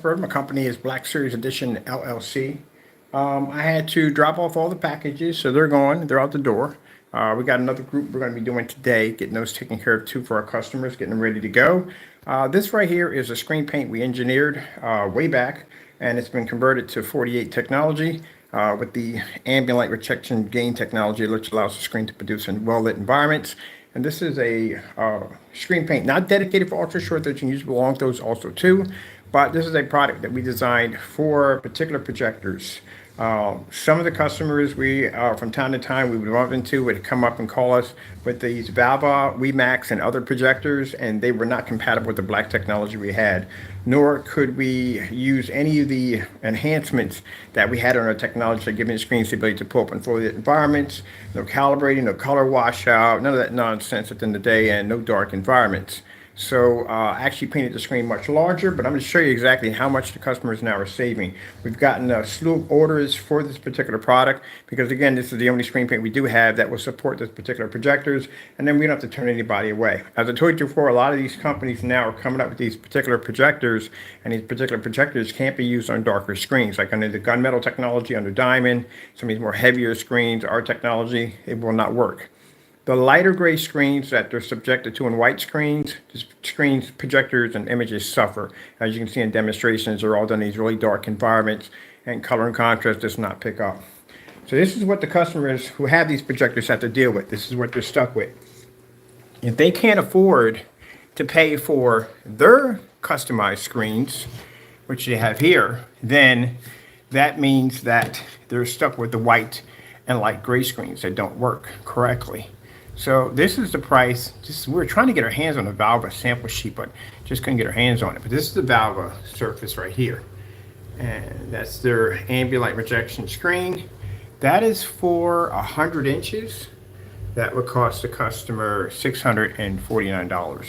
My company is Black Series Edition LLC. I had to drop off all the packages, so they're gone. They're out the door. We got another group we're going to be doing today, getting those taken care of too for our customers, getting them ready to go. This right here is a screen paint we engineered way back, and it's been converted to 48 technology with the ambient light rejection gain technology, which allows the screen to produce in well-lit environments. And this is a screen paint not dedicated for ultra short. That you can use along those also too. But this is a product that we designed for particular projectors. Some of the customers from time to time we would run into would come up and call us with these Vava Wemax and other projectors, and they were not compatible with the black technology we had, nor could we use any of the enhancements that we had on our technology, like giving the screens the ability to pull up in fully lit environments, no calibrating, no color washout, none of that nonsense at the end of the day, and no dark environments. So I actually painted the screen much larger, but I'm going to show you exactly how much the customers now are saving. We've gotten a slew of orders for this particular product because, again, this is the only screen paint we do have that will support this particular projectors, and then we don't have to turn anybody away. As I told you before, a lot of these companies now are coming up with these particular projectors, and these particular projectors can't be used on darker screens, like under the gunmetal technology, under diamond, some of these more heavier screens, our technology, it will not work. The lighter gray screens that they're subjected to in white screens, screens, projectors, and images suffer. As you can see in demonstrations, they're all done in these really dark environments, and color and contrast does not pick up. So this is what the customers who have these projectors have to deal with. This is what they're stuck with. If they can't afford to pay for their customized screens, which they have here, then that means that they're stuck with the white and light gray screens that don't work correctly. So this is the price. We're trying to get our hands on the Vava sample sheet, but just couldn't get our hands on it. But this is the Vava surface right here. And that's their ambient light rejection screen. That is for 100 inches. That would cost the customer $649.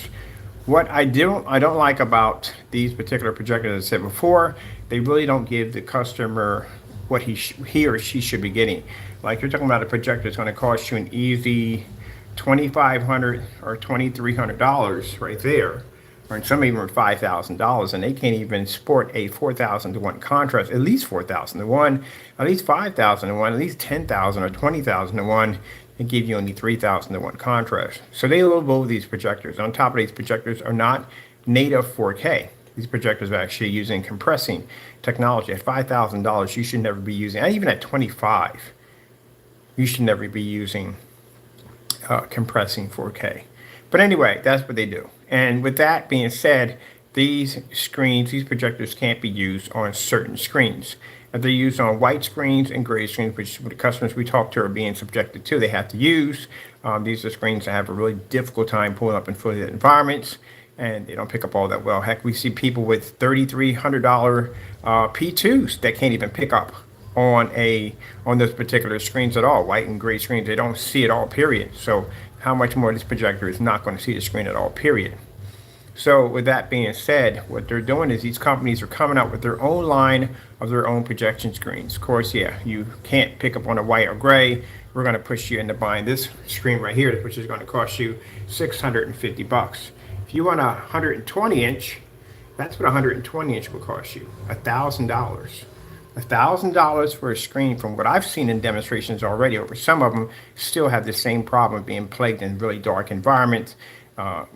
What I don't like about these particular projectors, as I said before, they really don't give the customer what he or she should be getting. Like, you're talking about a projector that's going to cost you an easy $2,500 or $2,300 right there, or some even $5,000, and they can't even sport a 4,000 to 1 contrast, at least 4,000 to 1, at least 5,000 to 1, at least 10,000 or 20,000 to 1, and give you only 3,000 to 1 contrast. So they low low these projectors. On top of these projectors are not native 4K. These projectors are actually using compressing technology. At $5,000, you should never be using, even at 25, you should never be using compressing 4K. But anyway, that's what they do. And with that being said, these screens, these projectors can't be used on certain screens. If they're used on white screens and gray screens, which the customers we talk to are being subjected to, they have to use. These are screens that have a really difficult time pulling up in fully lit environments, and they don't pick up all that well. Heck, we see people with $3,300 P2s that can't even pick up on those particular screens at all. White and gray screens, they don't see it all, period. So how much more this projector is not going to see the screen at all, period. So with that being said, what they're doing is these companies are coming out with their own line of their own projection screens. Of course, yeah, you can't pick up on a white or gray. We're going to push you into buying this screen right here, which is going to cost you $650. If you want a 120 inch, that's what a 120 inch will cost you, $1,000. $1,000 for a screen, from what I've seen in demonstrations already, over some of them still have the same problem, being plagued in really dark environments,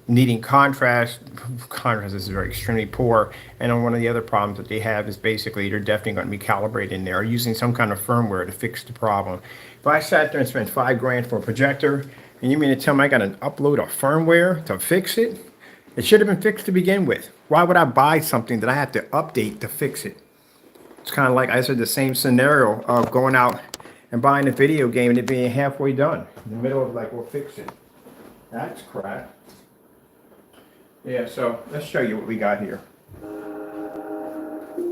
needing contrast. Contrast is very extremely poor. And then one of the other problems that they have is basically they're definitely going to be calibrated in there, or using some kind of firmware to fix the problem. If I sat there and spent $5,000 for a projector, and you mean to tell me I got to upload a firmware to fix it? It should have been fixed to begin with. Why would I buy something that I have to update to fix it? It's kind of like I said, the same scenario of going out and buying a video game and it being halfway done. In the middle of, like, we'll fix it. That's crap. Yeah, so let's show you what we got here.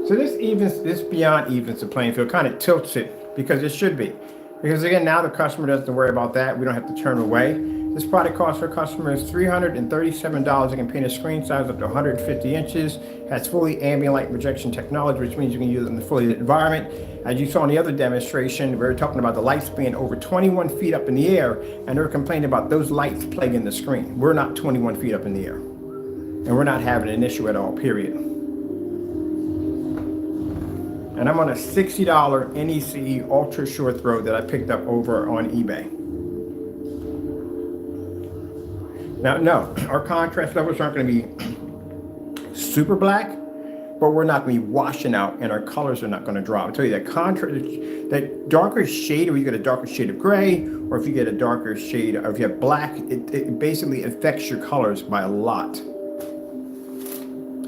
So this beyond evens the playing field, kind of tilts it, because it should be. Because again, now the customer doesn't have to worry about that. We don't have to turn away. This product costs our customers $337. It can paint a screen size up to 150 inches. Has fully ambient light rejection technology, which means you can use it in the fully lit environment. As you saw in the other demonstration, we were talking about the lights being over 21 feet up in the air, and they were complaining about those lights plaguing the screen. We're not 21 feet up in the air, and we're not having an issue at all, period. And I'm on a $60 NEC ultra short throw that I picked up over on eBay. Now, no, our contrast levels aren't going to be super black, but we're not going to be washing out, and our colors are not going to drop. I'll tell you that contrast, that darker shade, or you get a darker shade of gray, or if you get a darker shade, or if you have black, it basically affects your colors by a lot.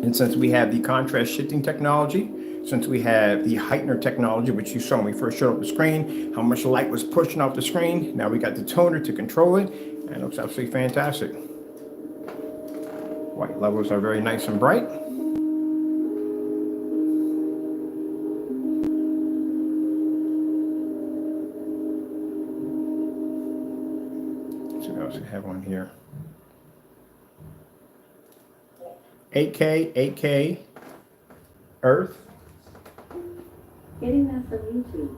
And since we have the contrast shifting technology, since we have the heightener technology, which you saw when we first showed up the screen, how much light was pushing off the screen, now we got the toner to control it, and it looks absolutely fantastic. White levels are very nice and bright. Let's see what else we have on here. 8K, 8K, Earth. Getting that from YouTube.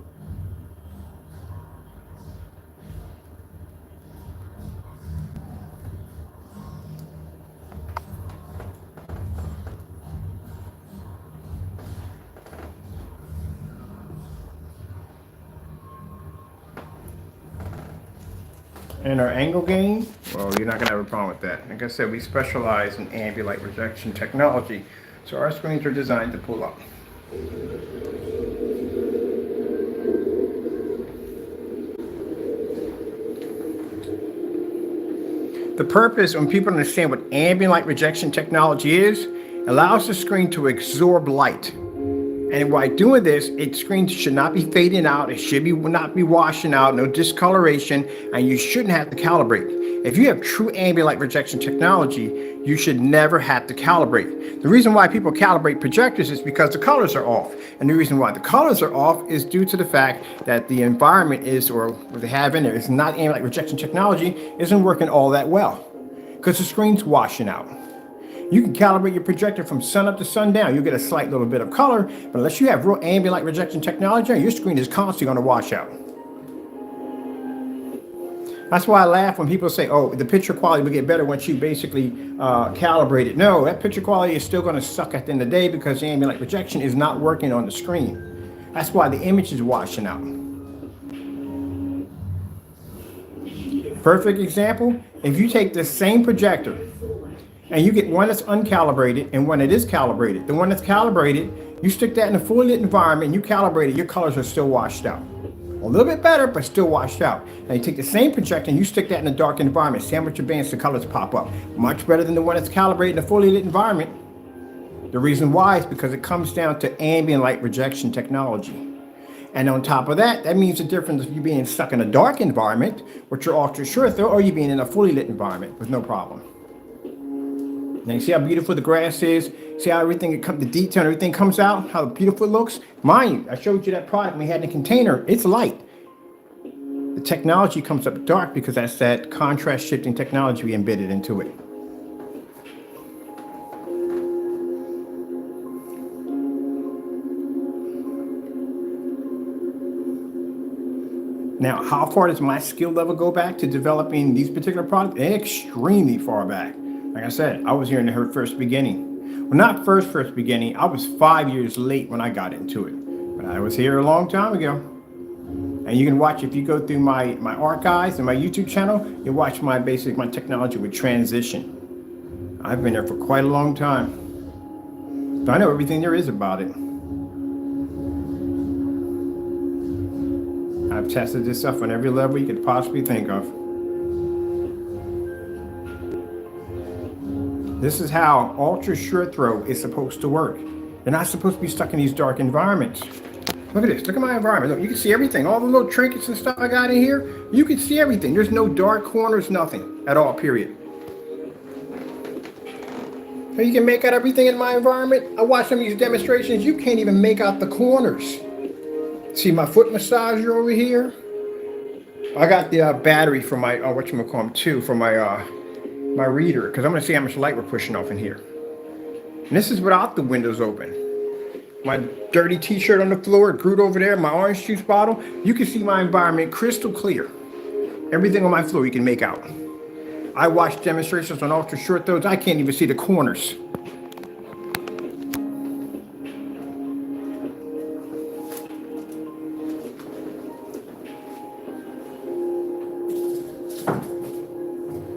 And our angle gain, well, you're not going to have a problem with that. Like I said, we specialize in ambient light rejection technology, so our screens are designed to pull up. The purpose, when people understand what ambient light rejection technology is, it allows the screen to absorb light. And by doing this, its screen should not be fading out, it should not be washing out, no discoloration, and you shouldn't have to calibrate. If you have true ambient light rejection technology, you should never have to calibrate. The reason why people calibrate projectors is because the colors are off. And the reason why the colors are off is due to the fact that the environment is, or what they have in there, is not ambient light rejection technology, isn't working all that well, because the screen's washing out. You can calibrate your projector from sun up to sundown. You'll get a slight little bit of color, but unless you have real ambient light rejection technology, your screen is constantly going to wash out. That's why I laugh when people say, oh, the picture quality will get better once you basically calibrate it. No, that picture quality is still going to suck at the end of the day because the ambient light rejection is not working on the screen. That's why the image is washing out. Perfect example, if you take the same projector and you get one that's uncalibrated and one that is calibrated. The one that's calibrated, you stick that in a fully lit environment and you calibrate it, your colors are still washed out. A little bit better, but still washed out. Now you take the same projector and you stick that in a dark environment, sandwich your bands, the colors pop up. Much better than the one that's calibrated in a fully lit environment. The reason why is because it comes down to ambient light rejection technology. And on top of that, that means the difference of you being stuck in a dark environment, which you're ultra short throw, or you being in a fully lit environment with no problem. Now you see how beautiful the grass is? See how everything, the detail and everything comes out? How beautiful it looks? Mind you, I showed you that product we had in the container. It's light. The technology comes up dark because that's that contrast shifting technology we embedded into it. Now, how far does my skill level go back to developing these particular products? Extremely far back. Like I said, I was here in the first beginning. Well, not first beginning. I was 5 years late when I got into it. But I was here a long time ago. And you can watch, if you go through my archives and my YouTube channel, you'll watch my technology with transition. I've been there for quite a long time. So I know everything there is about it. I've tested this stuff on every level you could possibly think of. This is how ultra short throw is supposed to work. They're not supposed to be stuck in these dark environments. Look at this, look at my environment. Look, you can see everything, all the little trinkets and stuff I got in here. You can see everything. There's no dark corners, nothing at all, period. So you can make out everything in my environment. I watch some of these demonstrations, you can't even make out the corners. See my foot massager over here? I got the battery for my, whatchamacallit, for my reader, because I'm going to see how much light we're pushing off in here. And this is without the windows open. My dirty t-shirt on the floor, Groot over there, my orange juice bottle. You can see my environment crystal clear. Everything on my floor you can make out. I watch demonstrations on ultra short throws. I can't even see the corners.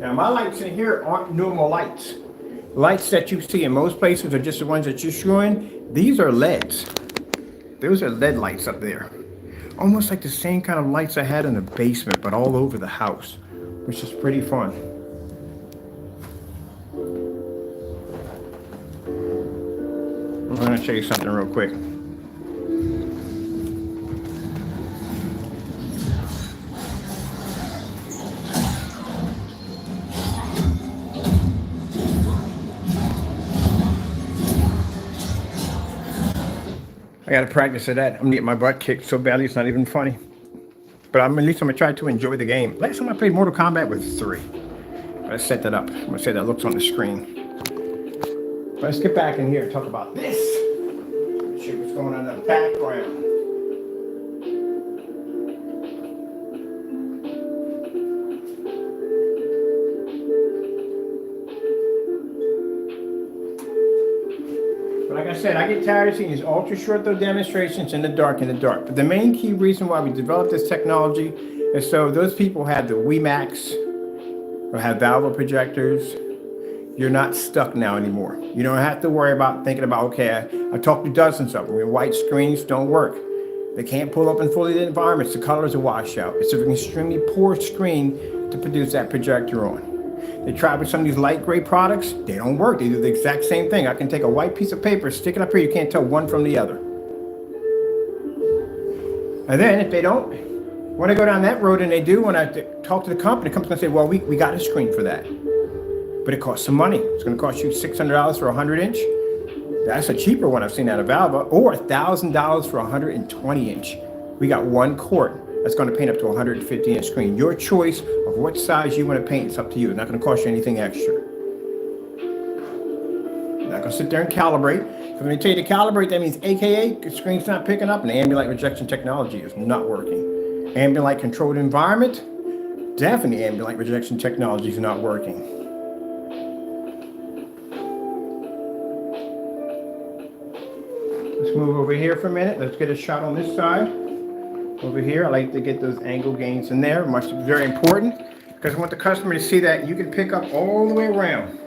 Now my lights in here aren't normal lights. Lights that you see in most places are just the ones that you're showing. These are LEDs. Those are LED lights up there. Almost like the same kind of lights I had in the basement, but all over the house, which is pretty fun. I'm gonna show you something real quick. I gotta practice at that. I'm gonna get my butt kicked so badly it's not even funny. But at least I'm gonna try to enjoy the game. Last time I played Mortal Kombat was 3. Let's set that up. I'm gonna say that looks on the screen. But let's get back in here and talk about this. See what's going on in the background. But like I said, I get tired of seeing these ultra short throw demonstrations in the dark. But the main key reason why we developed this technology is so those people have the Wemax or have Vava projectors. You're not stuck now anymore. You don't have to worry about thinking about, okay, I talked to dozens of them. White screens don't work. They can't pull up in fully lit environments. The colors are washed out. It's an extremely poor screen to produce that projector on. They try with some of these light gray products. They don't work. They do the exact same thing. I can take a white piece of paper, stick it up here. You can't tell one from the other. And then if they don't, when I go down that road and they do, when I talk to the company's going to say, well, we got a screen for that. But it costs some money. It's going to cost you $600 for a 100-inch. That's a cheaper one I've seen out of Vava, or $1,000 for a 120-inch. We got one quart that's going to paint up to a 150-inch screen. Your choice of what size you want to paint is up to you. It's not going to cost you anything extra. You're not going to sit there and calibrate. So when they tell you to calibrate, that means AKA the screen's not picking up and the ambient light rejection technology is not working. Ambient light controlled environment, definitely ambient light rejection technology is not working. Let's move over here for a minute. Let's get a shot on this side. Over here, I like to get those angle gains in there. Very important, because I want the customer to see that you can pick up all the way around.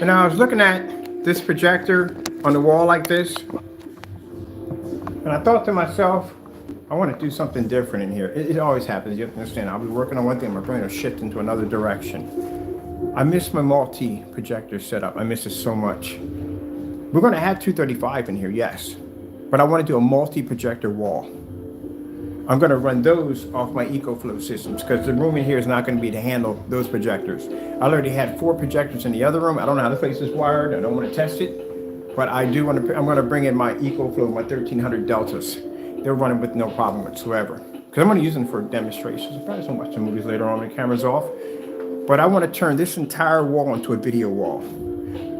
And I was looking at this projector on the wall like this, and I thought to myself, I want to do something different in here. It always happens, you understand. I'll be working on one thing, my brain will shift into another direction. I miss my multi-projector setup. I miss it so much. We're going to have 235 in here, yes. But I want to do a multi-projector wall. I'm going to run those off my EcoFlow systems because the room in here is not going to be to handle those projectors. I already had 4 projectors in the other room. I don't know how the place is wired. I don't want to test it. But I do want to, I'm going to bring in my EcoFlow, my 1300 Deltas. They're running with no problem whatsoever. Because I'm going to use them for demonstrations. I probably watch the movies later on when the camera's off. But I want to turn this entire wall into a video wall.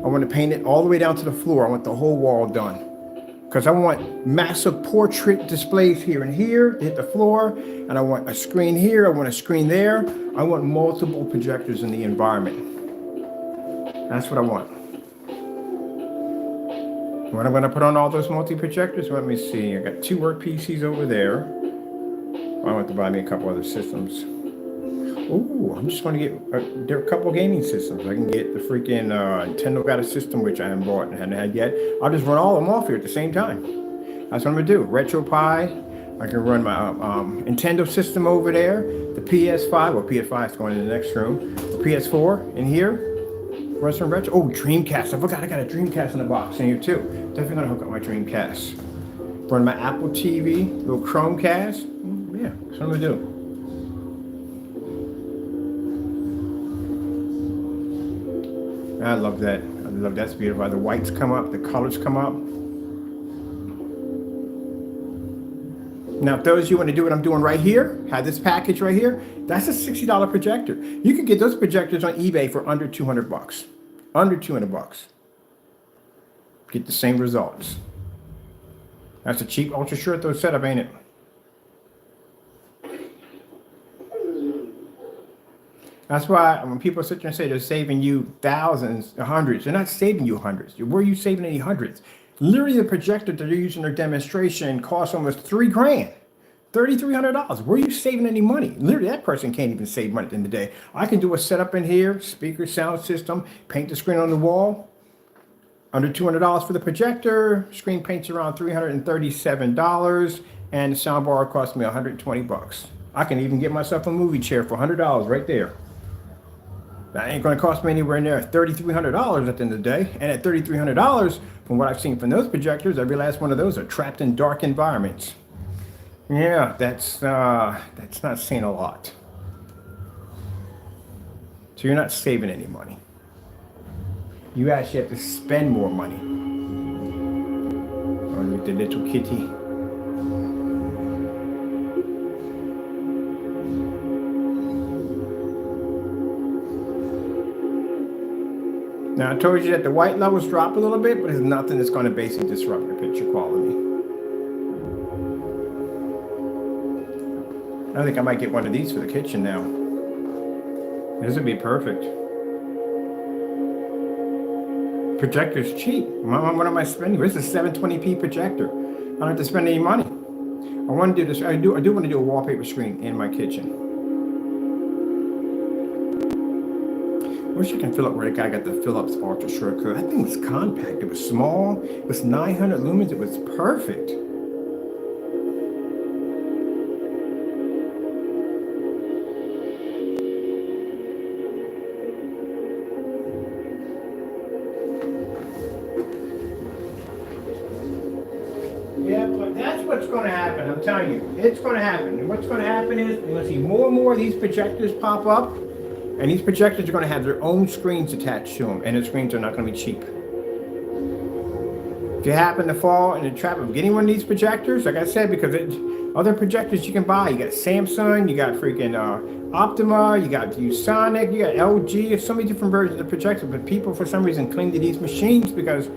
I want to paint it all the way down to the floor. I want the whole wall done. Because I want massive portrait displays here and here to hit the floor. And I want a screen here. I want a screen there. I want multiple projectors in the environment. That's what I want. What I'm going to put on all those multi-projectors, let me see. I got 2 work PCs over there. I want to buy me a couple other systems. Ooh, I'm just going to get, there are a couple gaming systems. I can get the freaking Nintendo got a system, which I haven't bought and hadn't had yet. I'll just run all of them off here at the same time. That's what I'm going to do. RetroPie. I can run my Nintendo system over there. The PS5, well, PS5 is going in the next room. The PS4 in here. Run some retro. Oh, Dreamcast. I forgot I got a Dreamcast in the box in here too. Definitely gonna hook up my Dreamcast. Run my Apple TV, little Chromecast. Yeah, that's what I'm gonna do. I love that. I love that's beautiful. The whites come up, the colors come up. Now, if those of you want to do what I'm doing right here, have this package right here, that's a $60 projector. You can get those projectors on eBay for under 200 bucks. Under 200 bucks. Get the same results. That's a cheap ultra short throw setup, ain't it? That's why when people sit there and say they're saving you thousands, hundreds, they're not saving you hundreds. Where are you saving any hundreds? Literally, the projector that they're using in their demonstration costs almost $3,000, $3,300. Where are you saving any money? Literally, that person can't even save money at the end of the day. I can do a setup in here, speaker, sound system, paint the screen on the wall. Under $200 for the projector. Screen paint's around $337, and the soundbar cost me $120. I can even get myself a movie chair for $100 right there. That ain't going to cost me anywhere near $3,300 at the end of the day. And at $3,300, from what I've seen from those projectors, every last one of those are trapped in dark environments. Yeah, that's not saying a lot. So you're not saving any money. You actually have to spend more money. Oh, look at the little kitty. Now I told you that the white levels drop a little bit, but it's nothing that's going to basically disrupt your picture quality. I think I might get one of these for the kitchen now. This would be perfect. Projector's cheap. What am I spending? This is a 720p projector. I don't have to spend any money. I want to do this. I do want to do a wallpaper screen in my kitchen. I wish I can fill up where the guy got the Philips Ultra Short. That thing was compact. It was small. It was 900 lumens. It was perfect. Yeah, but that's what's going to happen. I'm telling you, it's going to happen. And what's going to happen is you're going to see more and more of these projectors pop up, and these projectors are going to have their own screens attached to them, and the screens are not going to be cheap. If you happen to fall in the trap of getting one of these projectors, like I said, because other projectors you can buy, you got Samsung, you got freaking Optima, you got ViewSonic, you got LG, there's so many different versions of projectors, but people for some reason cling to these machines because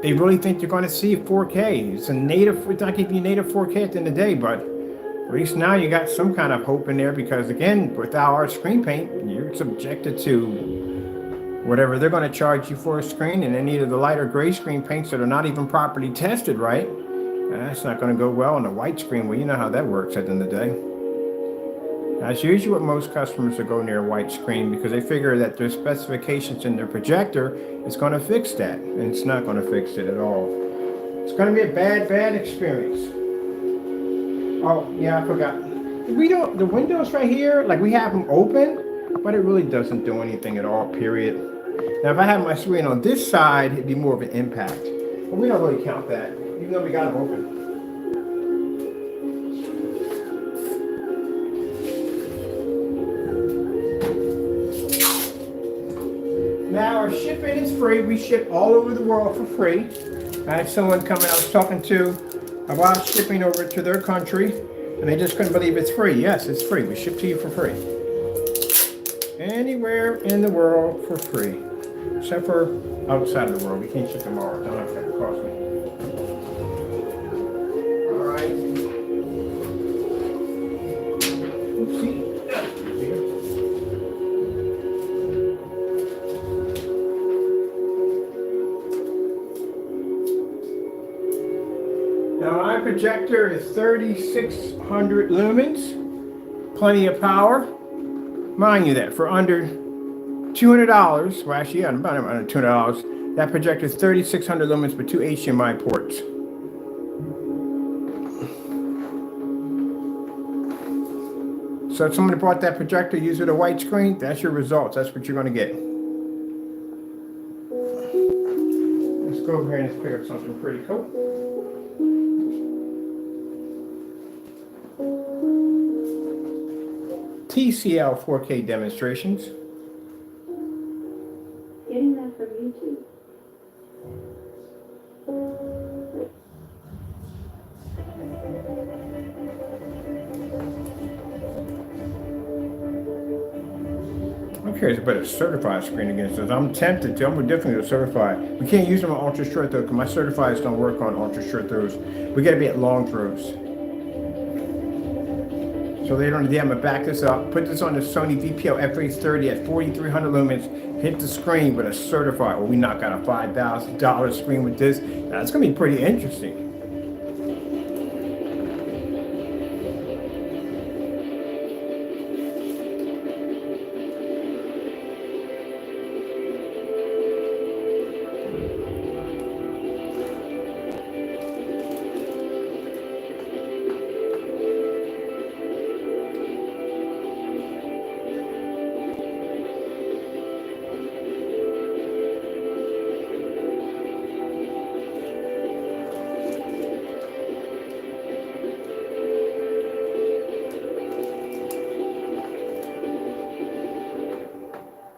they really think you're going to see 4K. It's not giving you native 4K at the end of the day, but at least now you got some kind of hope in there because, again, without our screen paint, you're subjected to whatever they're going to charge you for a screen, and then either the light or gray screen paints that are not even properly tested right. That's not going to go well on a white screen. Well, you know how that works at the end of the day. That's usually what most customers will go near a white screen because they figure that their specifications in their projector is going to fix that, and it's not going to fix it at all. It's going to be a bad experience. Oh, yeah, I forgot. The windows right here, like we have them open, but it really doesn't do anything at all, period. Now, if I had my screen on this side, it'd be more of an impact. But we don't really count that, even though we got them open. Now, our shipping is free. We ship all over the world for free. I had someone come in I was talking to about shipping over to their country, and they just couldn't believe it's free. Yes, it's free. We ship to you for free. Anywhere in the world for free. Except for outside of the world. We can't ship them all. Don't have to cost me. All right. Oopsie. Now my projector is 3600 lumens, plenty of power. Mind you that for under $200, well actually yeah, about under $200, that projector is 3600 lumens with 2 HDMI ports. So if somebody bought that projector, use it a white screen, that's your results. That's what you're going to get. Let's go over here and let's pick up something pretty cool. TCL 4K demonstrations. Getting that from YouTube. Who cares about a certified screen against us? I'm tempted to. I'm definitely a certified. We can't use them on ultra short throw because my certifieds don't work on ultra short throws. We got to be at long throws. So So later on today, I'm gonna back this up, put this on the Sony VPO FH30 at 4,300 lumens, hit the screen with a certified, well, we knock out a $5,000 screen with this. That's gonna be pretty interesting.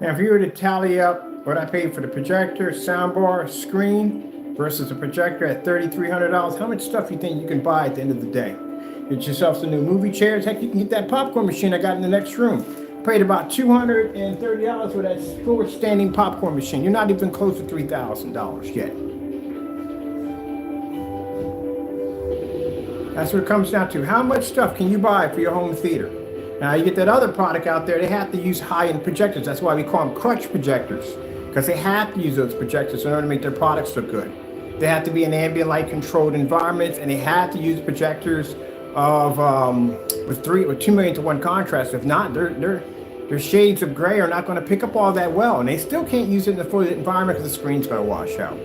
Now, if you were to tally up what I paid for the projector, soundbar, screen versus a projector at $3,300, how much stuff do you think you can buy at the end of the day? Get yourself some new movie chairs. Heck, you can get that popcorn machine I got in the next room. Paid about $230 for that storage standing popcorn machine. You're not even close to $3,000 yet. That's what it comes down to. How much stuff can you buy for your home theater? Now you get that other product out there, they have to use high-end projectors. That's why we call them crutch projectors, because they have to use those projectors in order to make their products look good. They have to be in ambient light controlled environments, and they have to use projectors of with 2 million to 1 contrast. If not, their shades of gray are not going to pick up all that well, and they still can't use it in the full environment because the screen's going to wash out.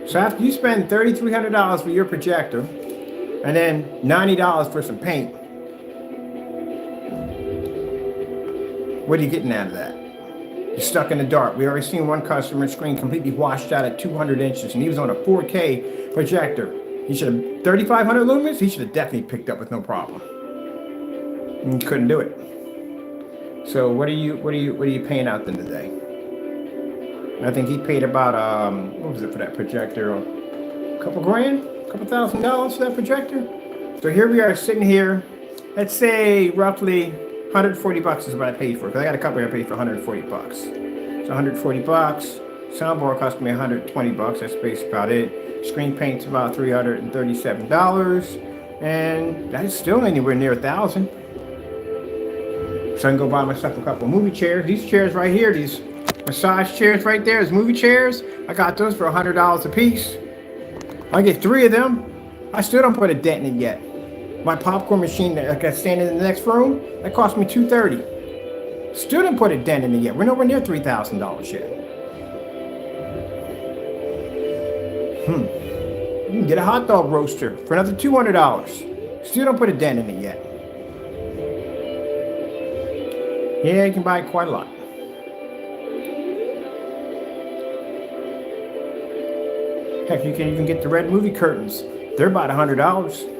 So after you spend $3,300 for your projector, and then $90 for some paint, what are you getting out of that? You're stuck in the dark. We already seen one customer's screen completely washed out at 200 inches, and he was on a 4K projector. He should have 3,500 lumens. He should have definitely picked up with no problem. And he couldn't do it. So what are you paying out then today? I think he paid about what was it for that projector? A couple grand, a couple $1,000 for that projector. So here we are sitting here. Let's say roughly $140 is what I paid for, because I got a couple I paid for $140. So $140. Soundbar cost me $120. That's basically about it. Screen paint's about $337, and that's still anywhere near $1,000. So I can go buy myself a couple movie chairs. These chairs right here, these massage chairs right there, is movie chairs. I got those for $100 a piece. I get 3 of them. I still don't put a dent in it yet. My popcorn machine that I got standing in the next room, that cost me $230. Still didn't put a dent in it yet. We're nowhere near $3,000 yet. You can get a hot dog roaster for another $200. Still don't put a dent in it yet. Yeah, you can buy quite a lot. Heck, you can even get the red movie curtains. They're about $100.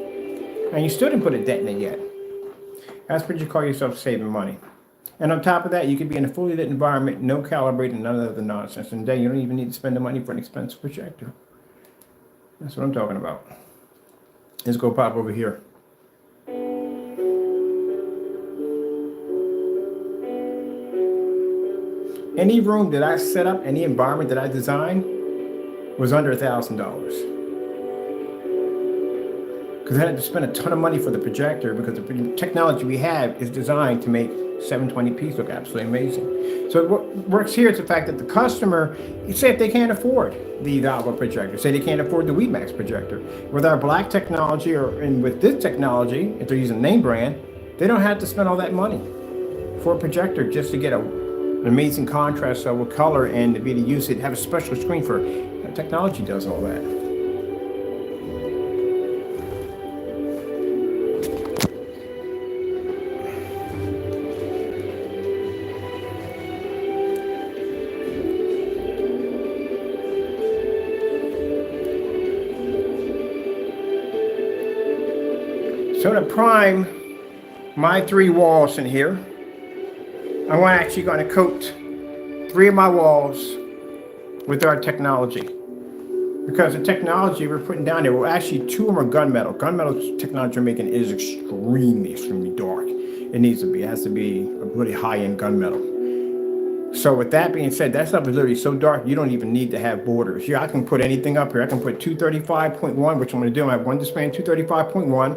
And you still didn't put a dent in it yet. That's what you call yourself saving money. And on top of that, you could be in a fully lit environment, no calibrating, none of the nonsense. And then you don't even need to spend the money for an expensive projector. That's what I'm talking about. Let's go pop over here. Any room that I set up, any environment that I designed, was under $1,000. Because I had to spend a ton of money for the projector, because the technology we have is designed to make 720p look absolutely amazing. So what works here is the fact that the customer, say if they can't afford the Vava projector, say they can't afford the Wemax projector, with our black technology and with this technology, if they're using name brand, they don't have to spend all that money for a projector just to get an amazing contrast with color and to be able to use it, have a special screen for it. Technology does all that. So to prime my 3 walls in here, I'm actually going to coat 3 of my walls with our technology. Because the technology we're putting down there, well, actually 2 of them are gunmetal. Gunmetal technology we're making is extremely dark. It needs to be. It has to be a really high-end gunmetal. So with that being said, that stuff is literally so dark, you don't even need to have borders. Yeah, I can put anything up here. I can put 235.1, which I'm going to do. I have one display in 235.1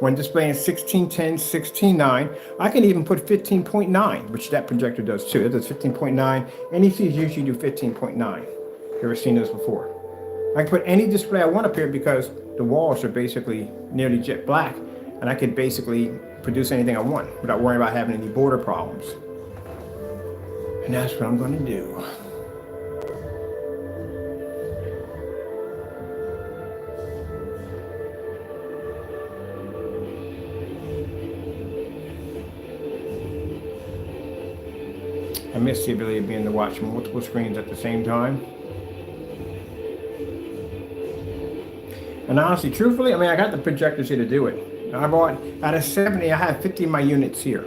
When displaying 1610, 16:9, I can even put 15.9, which that projector does too. It does 15.9. NECs usually do 15.9. You ever seen those before? I can put any display I want up here because the walls are basically nearly jet black, and I can basically produce anything I want without worrying about having any border problems. And that's what I'm going to do. I miss the ability of being able to watch multiple screens at the same time. And honestly, truthfully, I mean, I got the projectors here to do it. I bought, out of 70, I have 50 of my units here.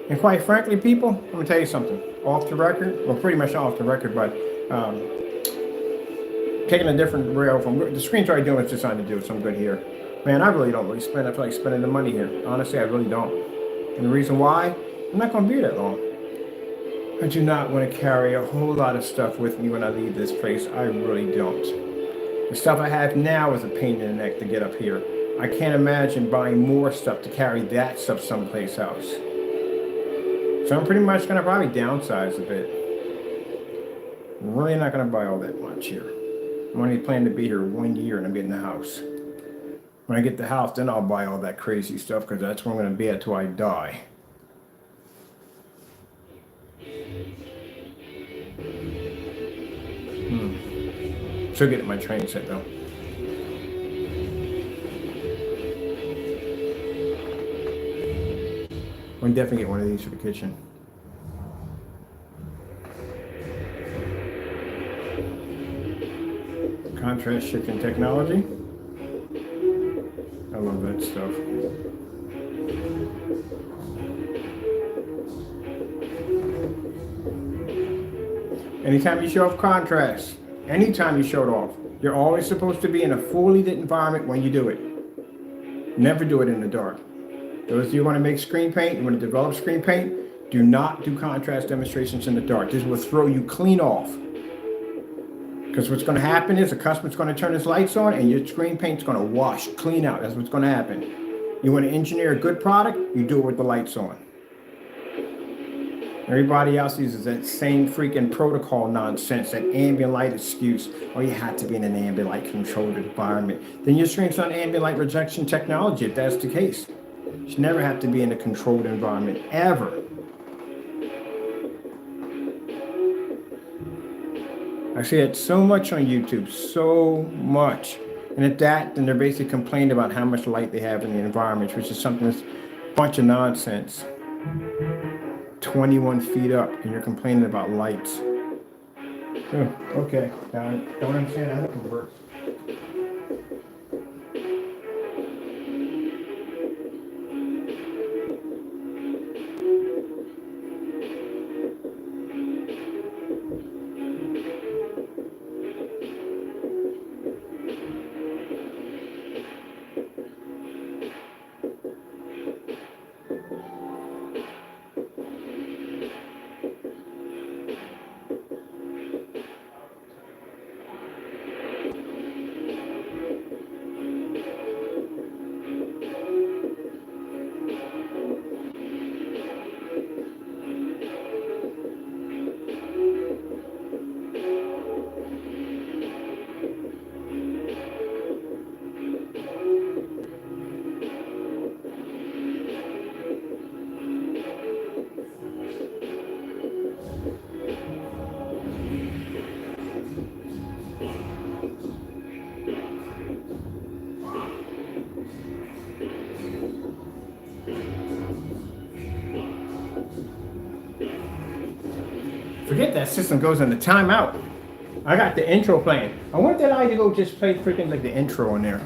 And quite frankly, people, let me tell you something. Off the record, well, pretty much off the record, but taking a different rail from the screen's already doing what it's designed to do, so I'm good here. Man, I really don't really spend, I feel like spending the money here. Honestly, I really don't. And the reason why, I'm not going to be here that long. I do not want to carry a whole lot of stuff with me when I leave this place. I really don't. The stuff I have now is a pain in the neck to get up here. I can't imagine buying more stuff to carry that stuff someplace else. So I'm pretty much going to probably downsize a bit. I'm really not going to buy all that much here. I'm only planning to be here 1 year and I'm getting the house. When I get the house, then I'll buy all that crazy stuff because that's where I'm going to be at till I die. Still getting my train set though. I'm definitely get one of these for the kitchen. Contrast shifting technology. I love that stuff. Anytime you show off contrast, anytime you show it off, you're always supposed to be in a fully lit environment when you do it. Never do it in the dark. Those of you who want to make screen paint, you want to develop screen paint, do not do contrast demonstrations in the dark. This will throw you clean off. Because what's going to happen is the customer's going to turn his lights on and your screen paint's going to wash clean out. That's what's going to happen. You want to engineer a good product, you do it with the lights on. Everybody else uses that same freaking protocol nonsense, that ambient light excuse. Oh, you have to be in an ambient light controlled environment. Then your screen's on ambient light rejection technology if that's the case. You should never have to be in a controlled environment, ever. I see it so much on YouTube, so much. And at that, then they're basically complaining about how much light they have in the environment, which is something that's a bunch of nonsense. 21 feet up, and you're complaining about lights. Oh, okay. Now, don't understand how it works. Forget that system goes into timeout. I got the intro playing. I want that I to go just play freaking like the intro in there.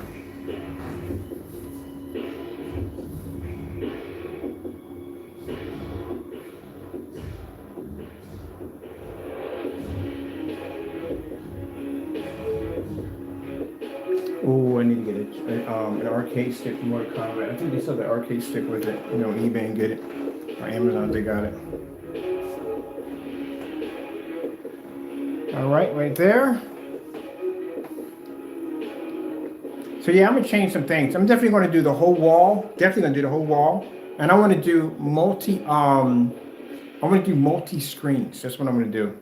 Oh, I need to get an arcade stick from Mortal Kombat. I think they sell the arcade stick with it. You know, eBay and get it. Or Amazon, they got it. All right there. So yeah, I'm gonna change some things. I'm definitely gonna do the whole wall. Definitely gonna do the whole wall. And I wanna do I wanna do multi-screens. That's what I'm gonna do.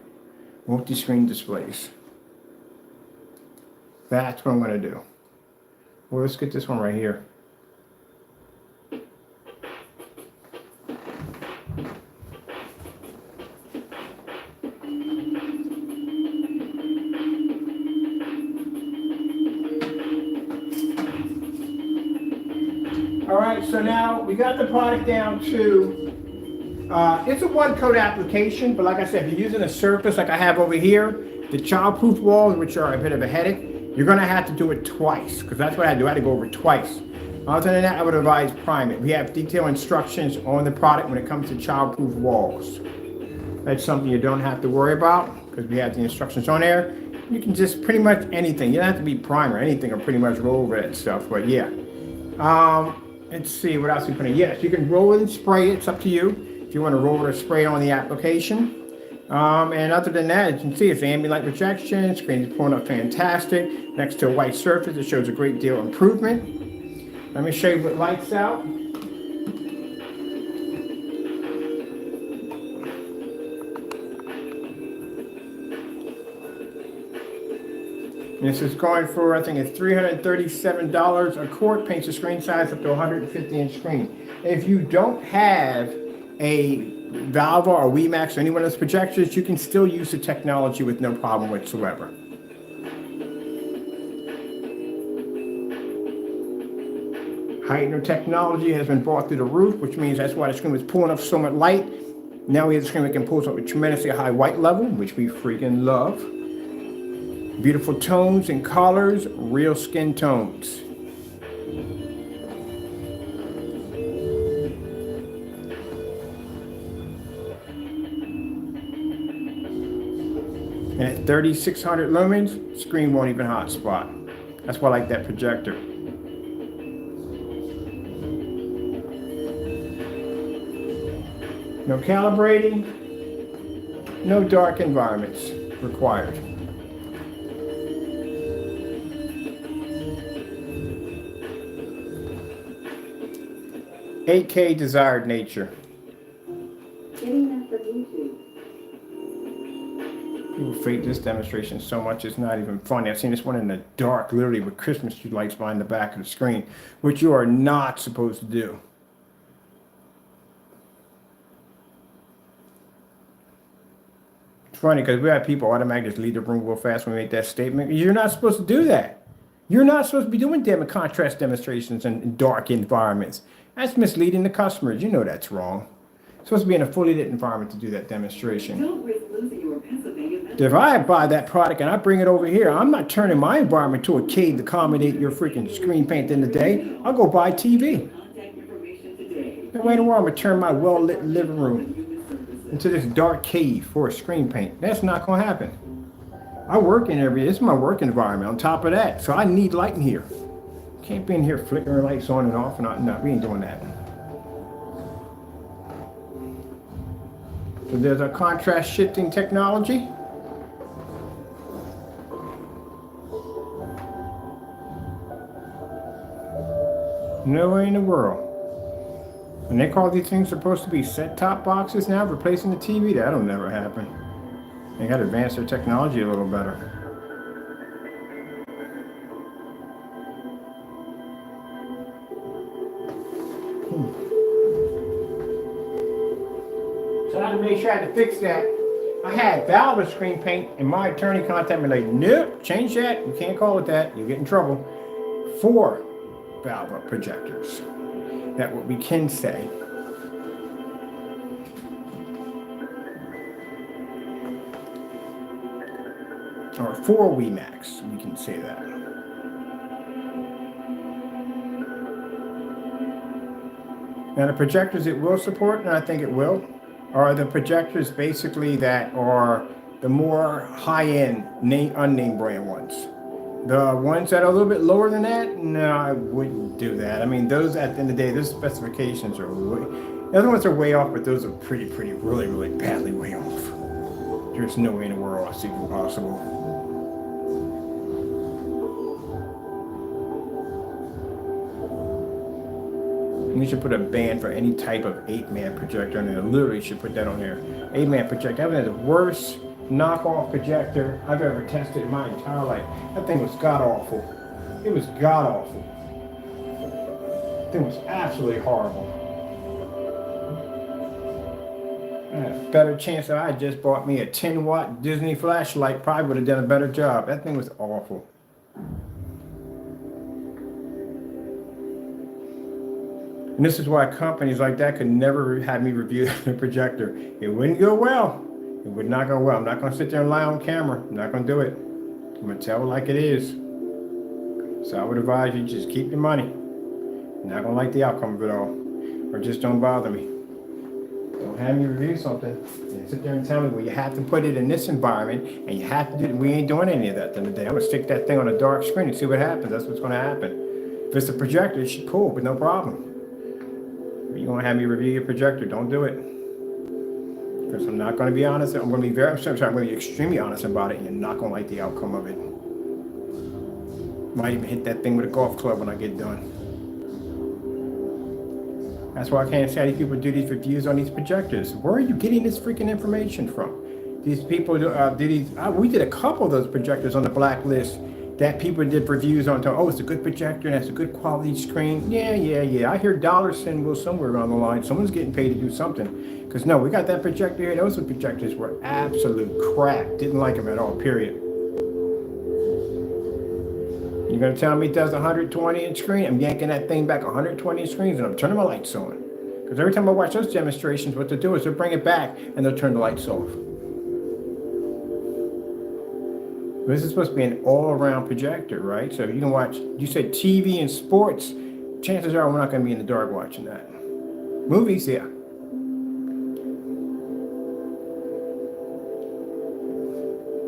Multi-screen displays. That's what I'm gonna do. Well, let's get this one right here. All right, so now we got the product down to, it's a one coat application, but like I said, if you're using a surface like I have over here, the childproof walls, which are a bit of a headache, you're gonna have to do it twice, because that's what I do. I had to go over it twice. Other than that, I would advise prime it. We have detailed instructions on the product when it comes to childproof walls. That's something you don't have to worry about, because we have the instructions on there. You can just pretty much anything. You don't have to be prime or anything, or pretty much roll over that stuff, but yeah. Let's see, what else we put in. Yes, you can roll it and spray it. It's up to you if you want to roll it or spray it on the application. And other than that, as you can see, it's ambient light projection. Screen is pulling up fantastic. Next to a white surface, it shows a great deal of improvement. Let me show you what lights out. This is going for, I think it's $337 a quart, paints the screen size up to 150-inch screen. If you don't have a Vava or Wemax or any one of those projectors, you can still use the technology with no problem whatsoever. Heightener technology has been brought through the roof, which means that's why the screen was pulling up so much light. Now we have a screen that can pull up a tremendously high white level, which we freaking love. Beautiful tones and colors, real skin tones. And at 3600 lumens, screen won't even hotspot. That's why I like that projector. No calibrating, no dark environments required. $8K desired nature. Getting that from YouTube. People fake this demonstration so much it's not even funny. I've seen this one in the dark, literally with Christmas tree lights behind the back of the screen, which you are not supposed to do. It's funny because we have people automatically just leave the room real fast when we make that statement. You're not supposed to do that. You're not supposed to be doing contrast demonstrations in dark environments. That's misleading the customers. You know that's wrong. It's supposed to be in a fully lit environment to do that demonstration. Don't risk losing your Pennsylvania. If I buy that product and I bring it over here, I'm not turning my environment to a cave to accommodate your freaking screen paint in the day. I'll go buy TV. Contact information today. No way in the world I'm going to turn my well-lit living room into this dark cave for a screen paint. That's not going to happen. I work in this is my work environment on top of that, so I need light in here. Can't be in here flickering lights on and off and on. No, we ain't doing that. So there's our contrast shifting technology. No way in the world. And they call these things supposed to be set-top boxes now, replacing the TV. That'll never happen. They got to advance their technology a little better. So I had to make sure I had to fix that. I had Vava screen paint, and my attorney contacted me like, nope, change that. You can't call it that. You'll get in trouble. 4 Vava projectors. That's what we can say. Or 4 Wemax, we can say that. Now the projectors it will support, and I think it will, are the projectors basically that are the more high-end, unnamed brand ones. The ones that are a little bit lower than that, no, I wouldn't do that. I mean, those, at the end of the day, those specifications are the other ones are way off, but those are really badly way off. There's no way in the world I see it possible. You should put a ban for any type of 8-man projector on there. Literally should put that on there. 8-man projector. That was the worst knockoff projector I've ever tested in my entire life. That thing was god awful. It was god awful. That thing was absolutely horrible. I had a better chance that I just bought me a 10-watt Disney flashlight. Probably would have done a better job. That thing was awful. And this is why companies like that could never have me review the projector. It wouldn't go well. It would not go well. I'm not going to sit there and lie on camera. I'm not going to do it. I'm going to tell it like it is. So I would advise you just keep your money. You're not going to like the outcome of it all. Or just don't bother me. Don't have me review something and sit there and tell me, well, you have to put it in this environment and you have to do it. We ain't doing any of that then today. I'm going to stick that thing on a dark screen and see what happens. That's what's going to happen. If it's a projector, it should pull, but no problem. You're going to have me review your projector. Don't do it. Because I'm not going to be honest. I'm going to be I'm going to be extremely honest about it, and you're not going to like the outcome of it. Might even hit that thing with a golf club when I get done. That's why I can't say how these people do these reviews on these projectors. Where are you getting this freaking information from? These people we did a couple of those projectors on the blacklist that people did reviews on. Oh, it's a good projector and it's a good quality screen. Yeah. I hear dollar symbol somewhere around the line. Someone's getting paid to do something. Because no, we got that projector here. Those projectors were absolute crap. Didn't like them at all, period. You're going to tell me it does 120-inch screen? I'm yanking that thing back 120 screens and I'm turning my lights on. Because every time I watch those demonstrations, what they'll do is they'll bring it back and they'll turn the lights off. This is supposed to be an all-around projector, right? So you can watch, you said TV and sports. Chances are we're not going to be in the dark watching that. Movies, yeah.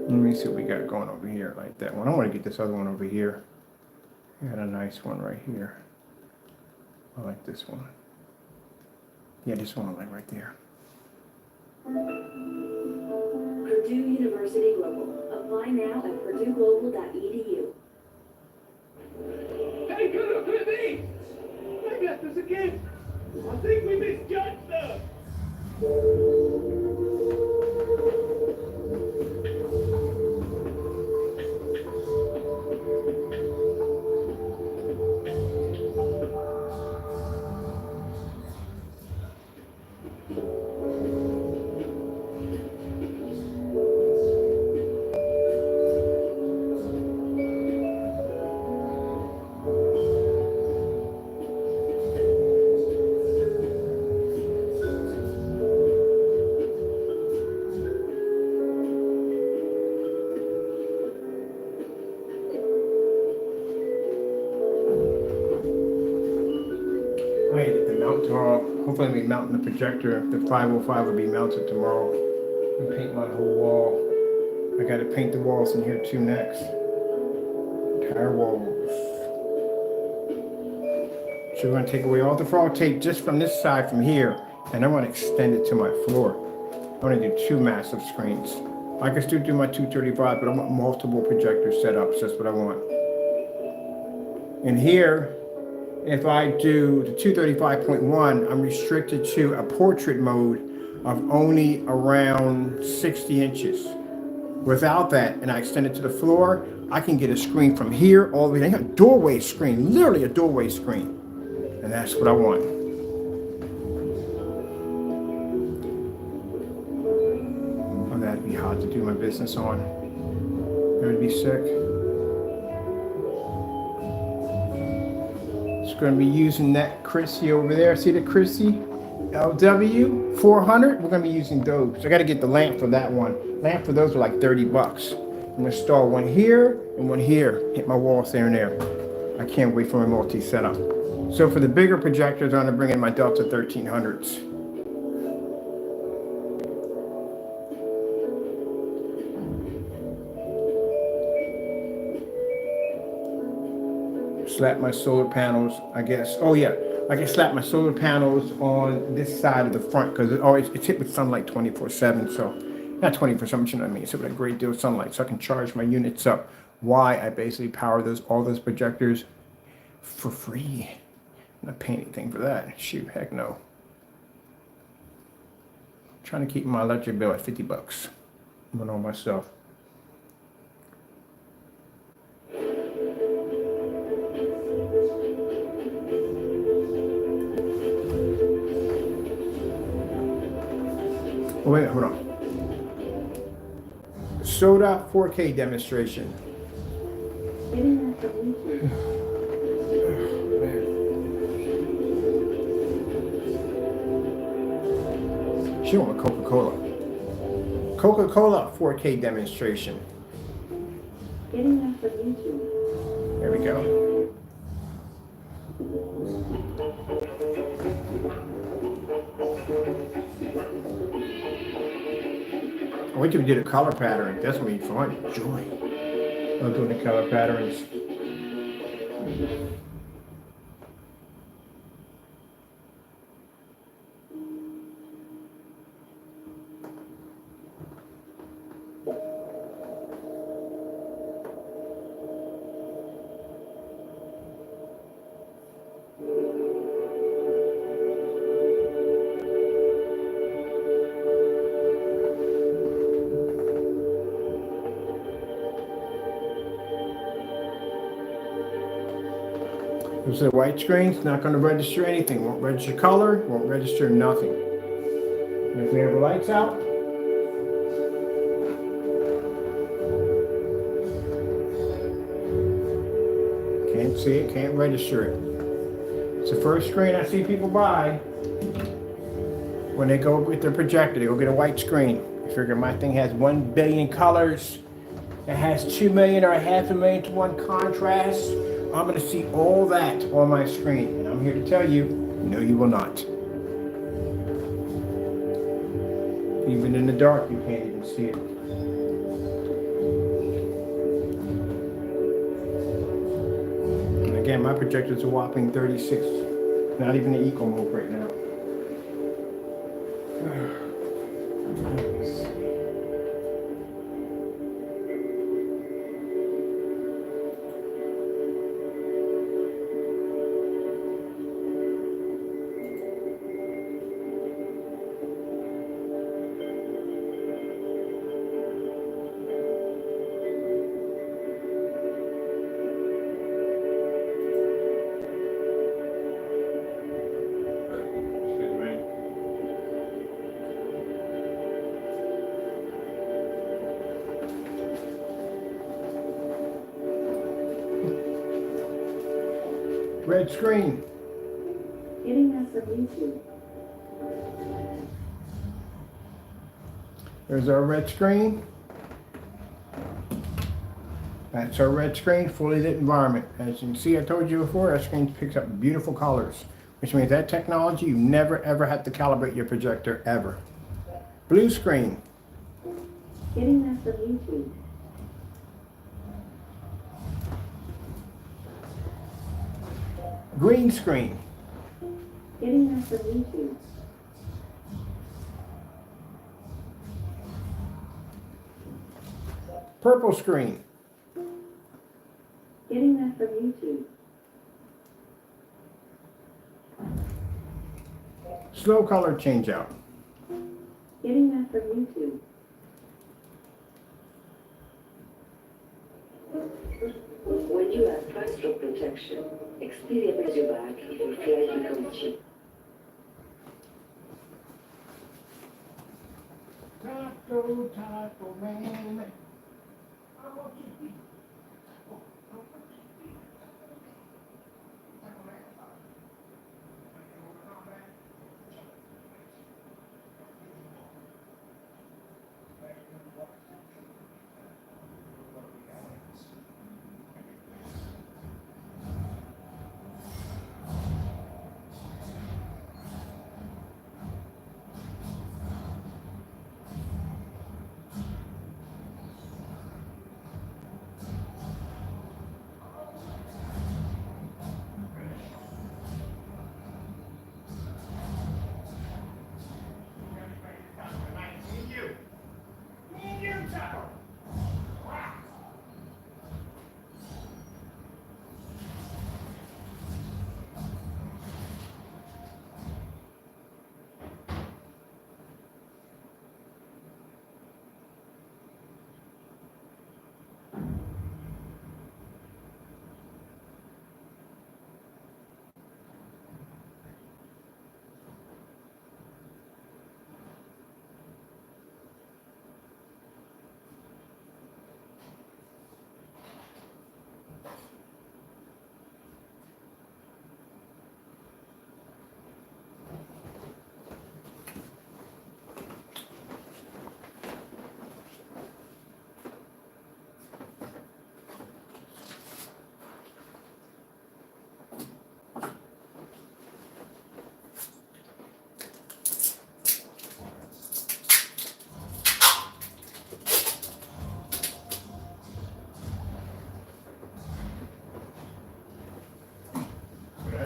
Let me see what we got going over here like that one. I want to get this other one over here. We got a nice one right here. I like this one. Yeah, this one I like right there. Purdue University Global. Apply now at purdueglobal.edu. Hey, good up with me! I got this again! I think we misjudged them! Hopefully I'll be mounting the projector. The 505 will be mounted tomorrow. And paint my whole wall. I got to paint the walls in here too next. Entire walls. So we're going to take away all the frog tape just from this side from here. And I want to extend it to my floor. I want to do 2 massive screens. I can still do my 235, but I want multiple projector setups. That's what I want. And here, if I do the 235.1, I'm restricted to a portrait mode of only around 60 inches. Without that, and I extend it to the floor, I can get a screen from here all the way down. A doorway screen, literally a doorway screen. And that's what I want. Oh, that'd be hard to do my business on. That would be sick. Going to be using that Chrissy over there. See the Chrissy LW 400? We're going to be using those. I got to get the lamp for that one. Lamp for those are like $30. I'm going to install one here and one here. Hit my walls there and there. I can't wait for my multi-setup. So for the bigger projectors, I'm going to bring in my Delta 1300s. Slap my solar panels, I guess. Oh yeah, I can slap my solar panels on this side of the front because it's hit with sunlight 24/7. So not 24/7, you know what I mean? It's hit with a great deal of sunlight, so I can charge my units up. Why I basically power all those projectors for free. Not paying anything for that. Shoot, heck no. Trying to keep my electric bill at 50 bucks. I'm going on myself. Oh, wait, hold on. Soda 4K demonstration. Getting that from YouTube. She want Coca-Cola. Coca-Cola 4K demonstration. Getting that from YouTube. There we go. Wait till we do the color pattern. That's gonna be fun. Joy. I'm doing the color patterns. It's a white screen. It's not going to register anything. Won't register color. Won't register nothing. And if we have the lights out, can't see it. Can't register it. It's the first screen I see people buy when they go with their projector. They go get a white screen. I figure my thing has 1 billion colors. It has 2 million or 500,000 to 1 contrast. I'm going to see all that on my screen. And I'm here to tell you, no, you will not. Even in the dark, you can't even see it. And again, my projector's a whopping 36. Not even the eco mode right now. Red screen. Getting that from YouTube. There's our red screen. That's our red screen, fully lit environment. As you can see, I told you before, that screen picks up beautiful colors, which means that technology, you never ever have to calibrate your projector, ever. Blue screen. Getting that from YouTube. Green screen. Getting that from YouTube. Purple screen. Getting that from YouTube. Slow color change out. Getting that from YouTube. When you have backstroke protection, Xperia pays you back if your flight becomes cheap. Taco man.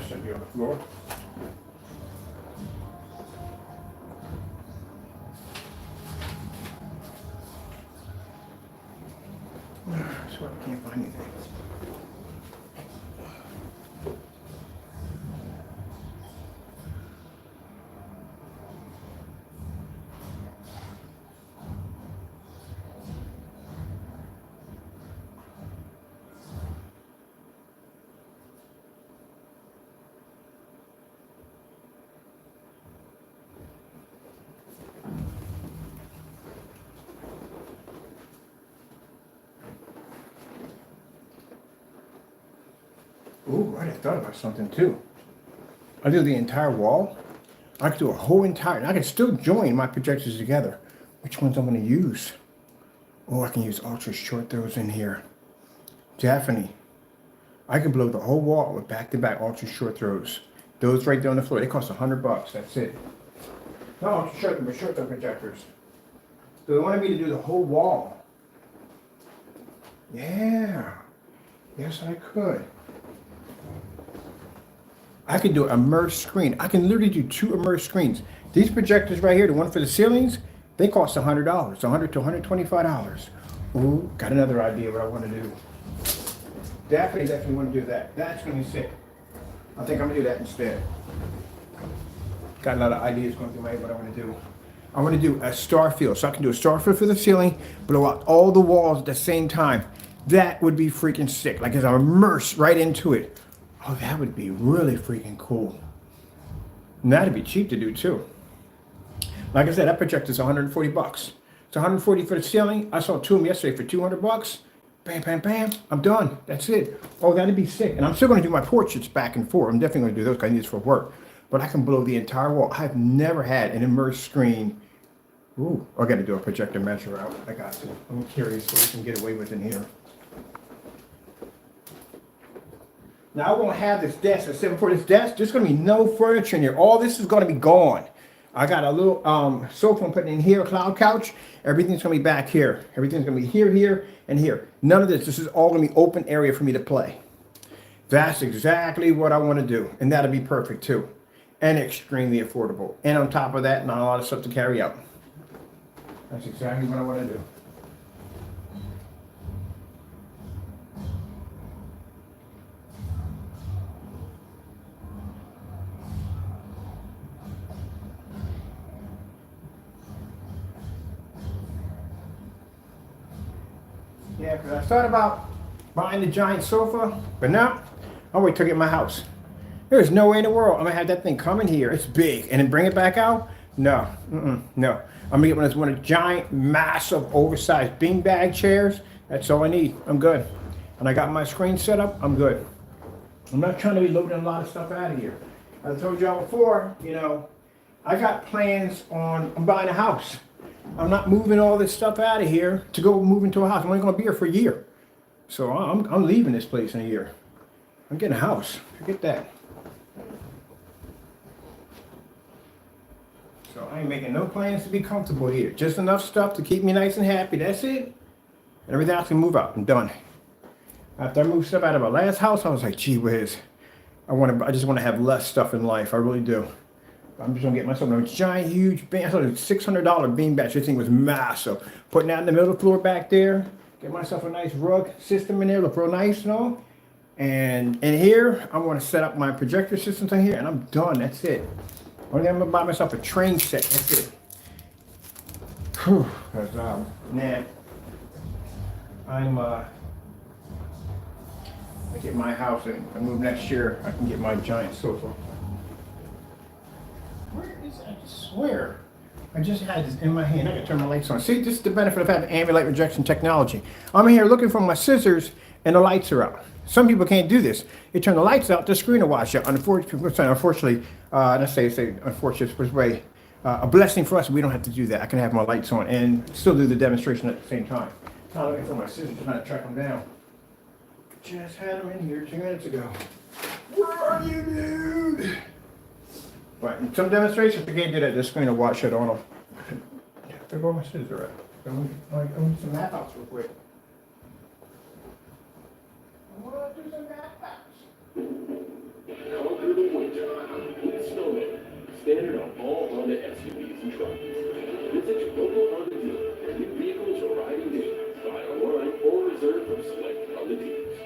should be on the floor. So I can't find anything. Ooh, right, I thought about something too. I do the entire wall. I could do a whole entire, I can still join my projectors together. Which ones I'm gonna use? Oh, I can use ultra short throws in here. Definitely. I can blow the whole wall with back-to-back ultra short throws. Those right there on the floor, they cost $100, that's it. No, ultra short, but short throw projectors. So they wanted me to do the whole wall. Yeah, yes I could. I could do an immersed screen. I can literally do 2 immersed screens. These projectors right here, the one for the ceilings, they cost $100, $100 to $125. Ooh, got another idea what I want to do. Definitely want to do that. That's going to be sick. I think I'm going to do that instead. Got a lot of ideas going through my head what I want to do. I want to do a star field. So I can do a star field for the ceiling, blow out all the walls at the same time. That would be freaking sick. Like as I'm immersed right into it. Oh, that would be really freaking cool. And that'd be cheap to do too. Like I said, that projector is $140. It's $140 for the ceiling. I saw 2 of them yesterday for $200. Bam, bam, bam. I'm done. That's it. Oh, that'd be sick. And I'm still going to do my portraits back and forth. I'm definitely going to do those because I need this for work. But I can blow the entire wall. I've never had an immersed screen. Ooh, I got to do a projector measure out. I got to. I'm curious what we can get away with in here. Now I won't have this desk. I said before, this desk, there's going to be no furniture in here. All this is going to be gone. I got a little sofa I'm putting in here, a cloud couch. Everything's going to be back here. Everything's going to be here, here, and here. None of this. This is all going to be open area for me to play. That's exactly what I want to do. And that'll be perfect too. And extremely affordable. And on top of that, not a lot of stuff to carry out. That's exactly what I want to do. Yeah, because I thought about buying the giant sofa, but now I'll wait till I get my house. There's no way in the world I'm going to have that thing come in here. It's big. And then bring it back out? No. No. I'm going to get one of those giant, massive, oversized beanbag chairs. That's all I need. I'm good. And I got my screen set up. I'm good. I'm not trying to be loading a lot of stuff out of here. As I told y'all before, you know, I got plans on, I'm buying a house. I'm not moving all this stuff out of here to go move into a house. I'm only going to be here for a year. So I'm leaving this place in a year. I'm getting a house. Forget that. So I ain't making no plans to be comfortable here. Just enough stuff to keep me nice and happy. That's it. And everything else can move out. I'm done. After I moved stuff out of my last house, I was like, gee whiz. I just want to have less stuff in life. I really do. I'm just gonna get myself a giant, huge bean. I thought it was $600 beanbag. This thing was massive. Putting that in the middle of the floor back there. Get myself a nice rug system in there, look real nice and all. And in here, I'm gonna set up my projector systems in here, and I'm done. That's it. Only thing I'm gonna buy myself a train set. That's it. Whew. Cause nah. I get my house and I move next year. I can get my giant sofa. Where is it? I swear. I just had this in my hand. I can turn my lights on. See, this is the benefit of having ambient light rejection technology. I'm in here looking for my scissors and the lights are out. Some people can't do this. They turn the lights out, the screen will wash out. Unfortunately, let's say unfortunate way, a blessing for us, we don't have to do that. I can have my lights on and still do the demonstration at the same time. I'm looking for my scissors, trying to track them down. Just had them in here 2 minutes ago. Where are you, dude? But in some demonstrations, you can't do that. The screen will wash it on them. Where go my scissors at? I'm going to some map outs real quick. I want to do some map outs. With snow mode, standard on all Honda SUVs and trucks. Visit your local Honda dealer for new vehicles or riding day. Buy online or reserve from select Honda dealers.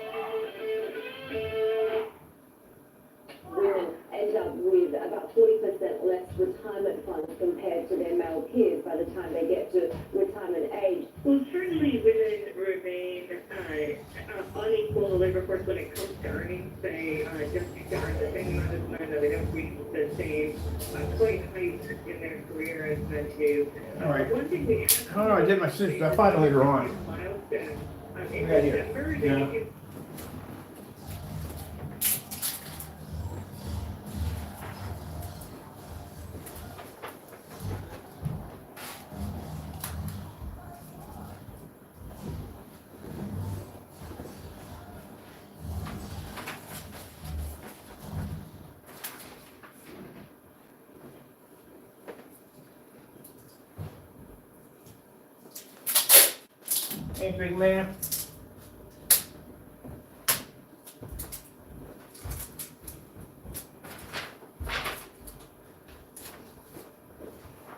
Women end up with about 40% less retirement funds compared to their male peers by the time they get to retirement age. Well, certainly women remain unequal in the labor force when it comes to earnings. They don't earn the same amount of money, they don't reach the same point height in their career as men do. All right. One thing we have I don't know, I did my sister. I find it later on. milestone in Yeah, yeah. December, Yeah. they can Hey, big man.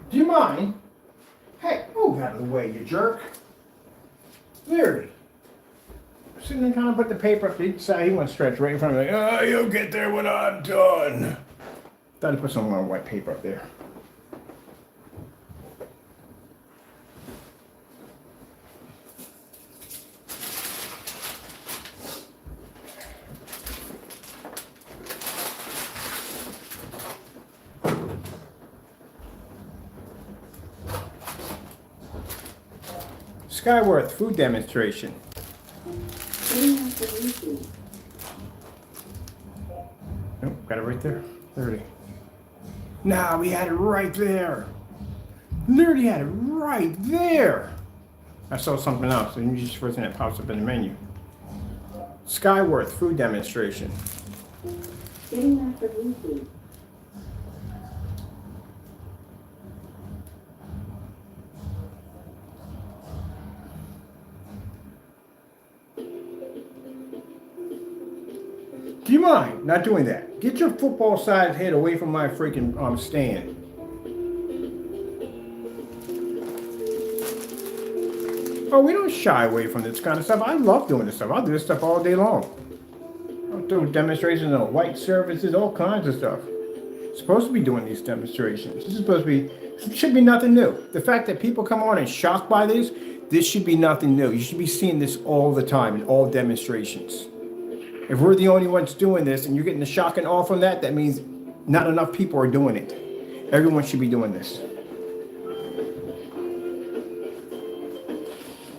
Do you mind? Hey, move out of the way, you jerk. Larry. Sitting there trying to put the paper up to each side. He went stretch right in front of me. Oh, you'll get there when I'm done. Thought to put some more white paper up there. Skyworth food demonstration. Getting that from YouTube. Oh, got it right there. 30. Nah, we had it right there. Literally had it right there. I saw something else, and you just first thing that pops up in the menu. Skyworth food demonstration. Getting that from YouTube. Do you mind not doing that? Get your football-sized head away from my freaking stand. Oh, we don't shy away from this kind of stuff. I love doing this stuff. I'll do this stuff all day long. I'll do demonstrations on white surfaces, all kinds of stuff. Supposed to be doing these demonstrations. This is supposed to be, it should be nothing new. The fact that people come on and shocked by this should be nothing new. You should be seeing this all the time in all demonstrations. If we're the only ones doing this and you're getting the shock and awe from that, that means not enough people are doing it. Everyone should be doing this.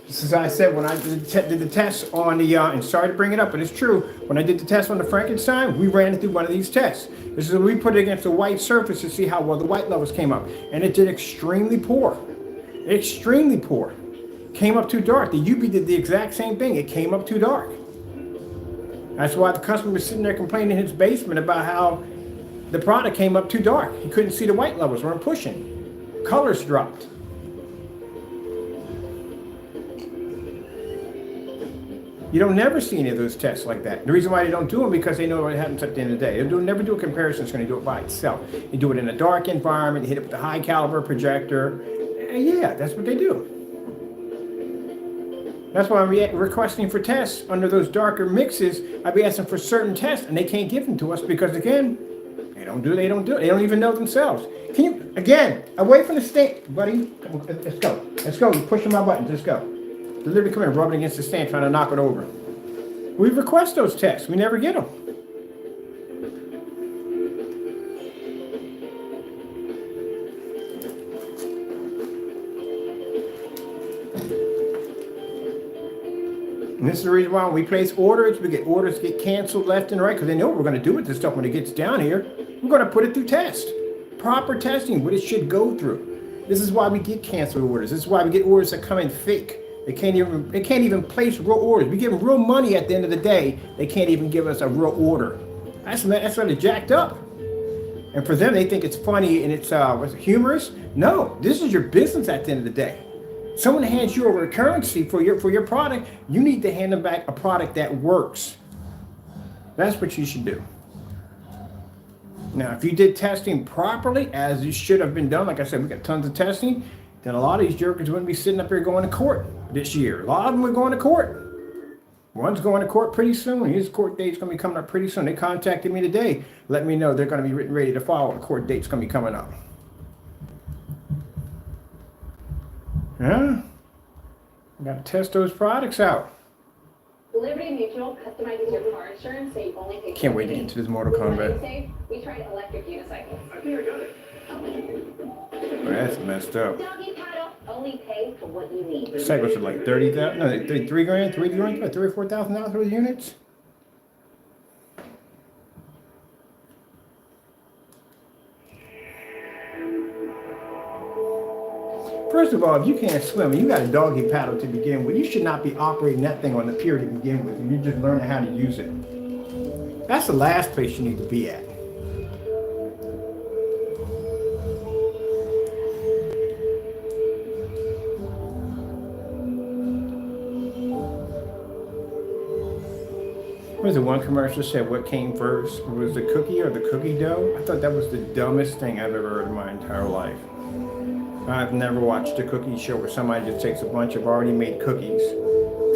This is, I said, when I did the test on the, and sorry to bring it up, but it's true. When I did the test on the Frankenstein, we ran it through one of these tests. This is when we put it against a white surface to see how well the white levels came up. And it did extremely poor. Extremely poor. Came up too dark. The UV did the exact same thing. It came up too dark. That's why the customer was sitting there complaining in his basement about how the product came up too dark. He couldn't see the white levels, weren't pushing. Colors dropped. You don't never see any of those tests like that. The reason why they don't do them because they know what happens at the end of the day. They'll never do a comparison. It's going to do it by itself. They do it in a dark environment. They hit it with a high caliber projector. And yeah, that's what they do. That's why I'm requesting for tests under those darker mixes. I'd be asking for certain tests, and they can't give them to us because, again, they don't do it. They don't even know themselves. Can you, again, away from the stand, buddy? Come on, let's go. Let's go. You're pushing my buttons. Let's go. They literally come in, rubbing against the stand, trying to knock it over. We request those tests. We never get them. And this is the reason why when we place orders, we get orders get canceled left and right because they know what we're going to do with this stuff when it gets down here. We're going to put it through test. Proper testing, what it should go through. This is why we get canceled orders. This is why we get orders that come in fake. They can't even place real orders. We give them real money at the end of the day. They can't even give us a real order. That's what it jacked up. And for them, they think it's funny and it's humorous. No, this is your business at the end of the day. Someone hands you over a currency for your product, you need to hand them back a product that works. That's what you should do. Now, if you did testing properly, as it should have been done, like I said, we got tons of testing, then a lot of these jokers wouldn't be sitting up here going to court this year. A lot of them are going to court. One's going to court pretty soon. His court date's going to be coming up pretty soon. They contacted me today, let me know they're going to be ready to file. The court date's going to be coming up. Yeah? Got to test those products out. Liberty Mutual customizes your car insurance so you only pay. Can't wait to get into this Mortal Kombat. We tried electric unicycles. I think I got it. Oh, that's messed up. Doggy paddle, only pay for what you need. Cycles are like 30,000, no, 3 grand, 3 grand, about $3,000 or $4,000 for the units. First of all, if you can't swim and you got a doggy paddle to begin with, you should not be operating that thing on the pier to begin with. And you're just learning how to use it. That's the last place you need to be at. Was the one commercial said what came first? Was the cookie or the cookie dough? I thought that was the dumbest thing I've ever heard in my entire life. I've never watched a cookie show where somebody just takes a bunch of already made cookies,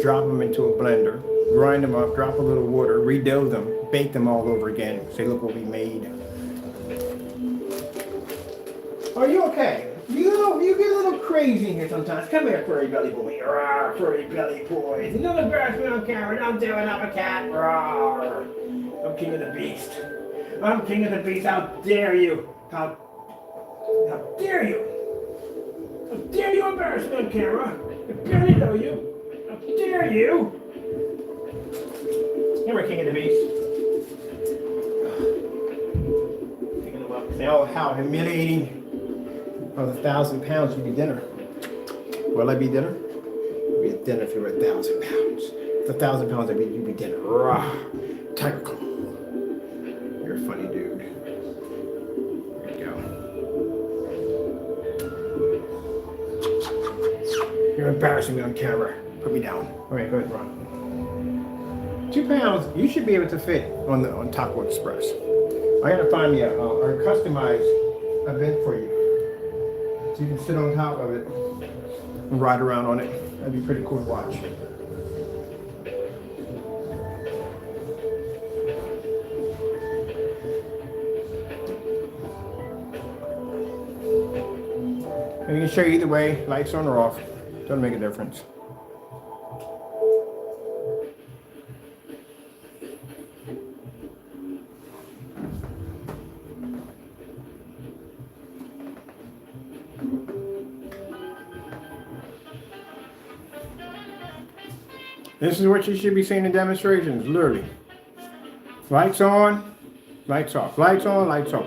drop them into a blender, grind them up, drop a little water, redough them, bake them all over again. Say, look what we made. Are you okay? You get a little crazy in here sometimes. Come here, furry belly boy. Rawr, furry belly boys. You know the embarrass me on camera. Don't do it. I'm a cat. Rawr. I'm king of the beast. I'm king of the beast. How dare you? How dare you? How dare you embarrass me on camera? I barely know you. How dare you? You're a king of the beast. Taking a look. Now how humiliating. On 1,000 pounds would be dinner. Will I be dinner? I'd be at dinner if you were 1,000 pounds. If 1,000 pounds, you'd be dinner. Rah. Tiger Claw. You're a funny dude. There you go. You're embarrassing me on camera. Put me down. All right, go ahead, Ron. 2 pounds, you should be able to fit on Taco Express. I gotta find me a customized event for you. So you can sit on top of it and ride around on it. That'd be pretty cool to watch. And you can show you either way, lights on or off. Doesn't make a difference. This is what you should be seeing in demonstrations, literally. Lights on, lights off, lights on, lights off.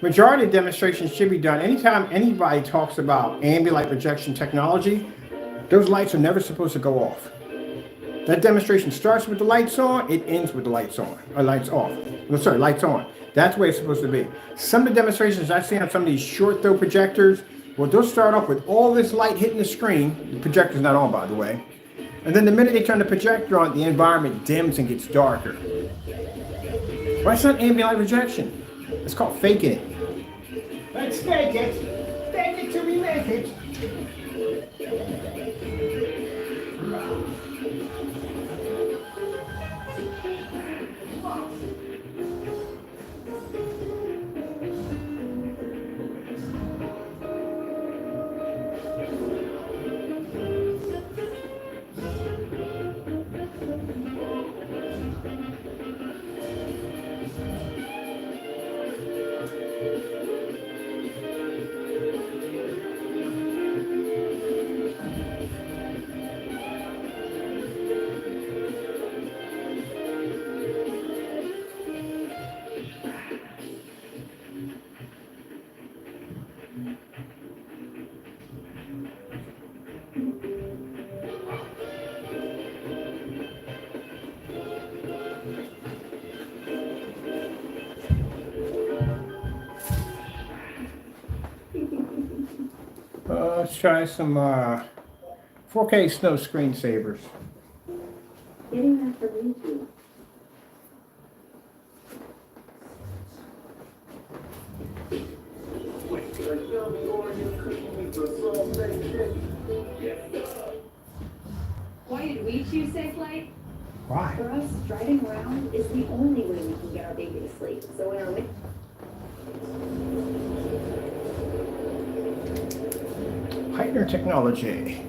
Majority of demonstrations should be done anytime anybody talks about ambient light projection technology. Those lights are never supposed to go off. That demonstration starts with the lights on, it ends with the lights on, or lights off. No, sorry, lights on. That's the way it's supposed to be. Some of the demonstrations I've seen on some of these short throw projectors, well, they'll start off with all this light hitting the screen. The projector's not on, by the way. And then the minute they turn the projector on, the environment dims and gets darker. Why it's not ambient light projection? It's called faking it. Let's fake it. Fake it till we make it. Let's try some 4K snow screensavers. Getting that from YouTube. Why did we choose Safe Flight? Why? For us, driving around is the only way we can get our baby to sleep. So in our Heitner Technology.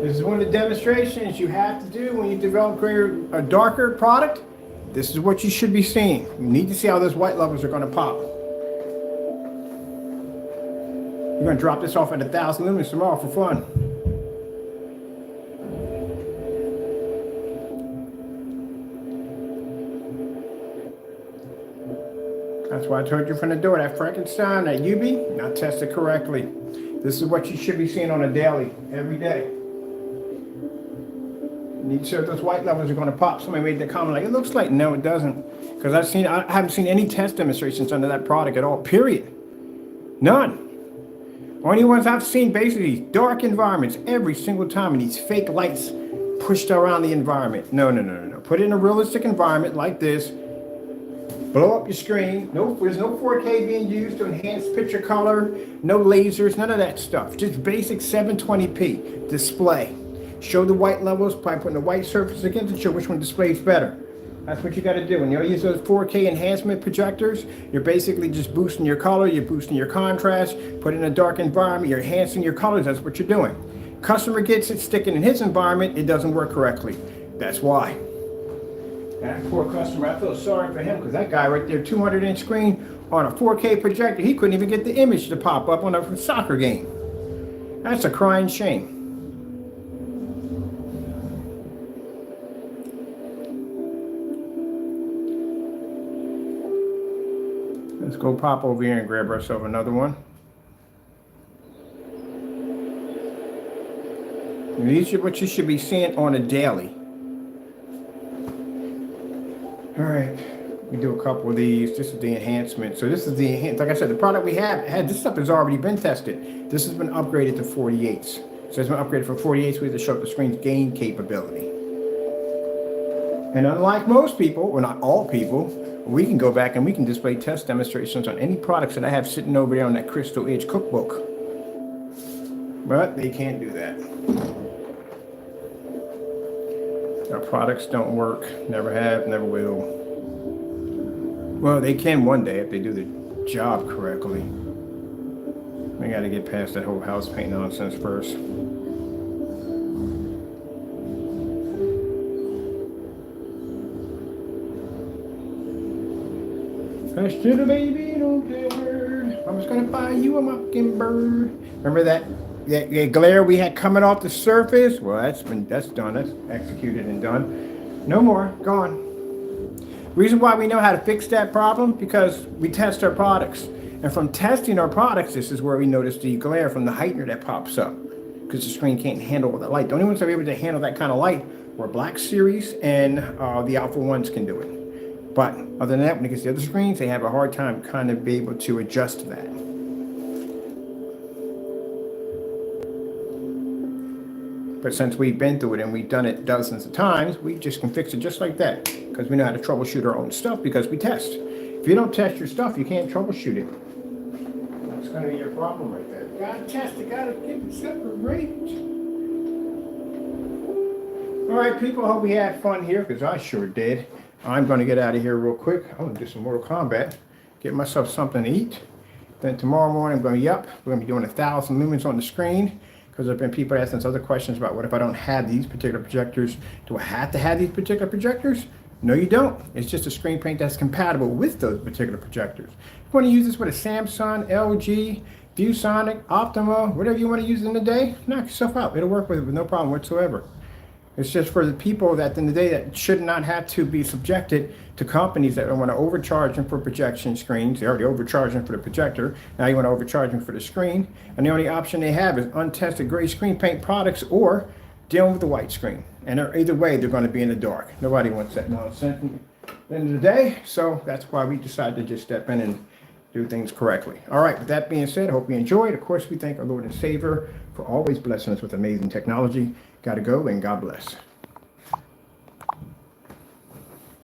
This is one of the demonstrations you have to do when you develop a darker product. This is what you should be seeing. You need to see how those white levels are going to pop. You're going to drop this off at 1,000 lumens tomorrow for fun. That's why I told you from the door, that Frankenstein, that UV, not tested correctly. This is what you should be seeing on a daily, every day. You need to see if those white levels are going to pop. Somebody made the comment like, it looks like, no, it doesn't. Because I haven't seen any test demonstrations under that product at all, period. None. Only ones I've seen basically dark environments every single time, and these fake lights pushed around the environment. No. Put it in a realistic environment like this. Blow up your screen. There's no 4K being used to enhance picture color. No lasers, none of that stuff. Just basic 720p display. Show the white levels by putting the white surface against it. Show which one displays better. That's what you got to do. When you use those 4K enhancement projectors, you're basically just boosting your color, you're boosting your contrast, put it in a dark environment, you're enhancing your colors. That's what you're doing. Customer gets it, sticking in his environment, it doesn't work correctly. That's why. That poor customer, I feel sorry for him because that guy right there, 200-inch screen on a 4K projector, he couldn't even get the image to pop up on a soccer game. That's a crying shame. Let's go pop over here and grab ourselves another one. And these are what you should be seeing on a daily. All right, we do a couple of these. This is the enhancement. So this is the enhancement. Like I said, the product we have had, this stuff has already been tested. This has been upgraded to 48s. So it's been upgraded from 48s. We have to show up the screen's gain capability. And unlike most people, well, not all people, we can go back and we can display test demonstrations on any products that I have sitting over there on that Crystal Edge cookbook. But they can't do that. Our products don't work, never have, never will. Well, they can one day if they do the job correctly. We got to get past that whole house paint nonsense first. Hush to the baby, don't tell her. I'm just gonna buy you a mockingbird. Remember that glare we had coming off the surface? Well, that's done. That's executed and done. No more. Gone. Reason why we know how to fix that problem, because we test our products. And from testing our products, this is where we notice the glare from the heightener that pops up, because the screen can't handle the light. The only ones that are able to handle that kind of light were Black Series and the Alpha 1s can do it. But other than that, when it gets to the other screens, they have a hard time kind of be able to adjust to that. But since we've been through it and we've done it dozens of times, we just can fix it just like that, because we know how to troubleshoot our own stuff because we test. If you don't test your stuff, you can't troubleshoot it. That's going to be your problem right there. You got to test it, got to get it separate. All right, people, I hope we had fun here, because I sure did. I'm going to get out of here real quick. I'm going to do some Mortal Kombat, get myself something to eat. Then tomorrow morning, I'm going to be up. We're going to be doing 1,000 lumens on the screen, because there have been people asking us other questions about what if I don't have these particular projectors? Do I have to have these particular projectors? No, you don't. It's just a screen paint that's compatible with those particular projectors. If you want to use this with a Samsung, LG, ViewSonic, Optima, whatever you want to use in the day, knock yourself out. It'll work with it with no problem whatsoever. It's just for the people that in the day that should not have to be subjected to companies that want to overcharge them for projection screens. They already overcharged them for the projector. Now you want to overcharge them for the screen. And the only option they have is untested gray screen paint products or dealing with the white screen. And either way, they're going to be in the dark. Nobody wants that nonsense at the end of the day. So that's why we decided to just step in and do things correctly. All right, with that being said, I hope you enjoyed. Of course, we thank our Lord and Savior for always blessing us with amazing technology. Got to go, and God bless.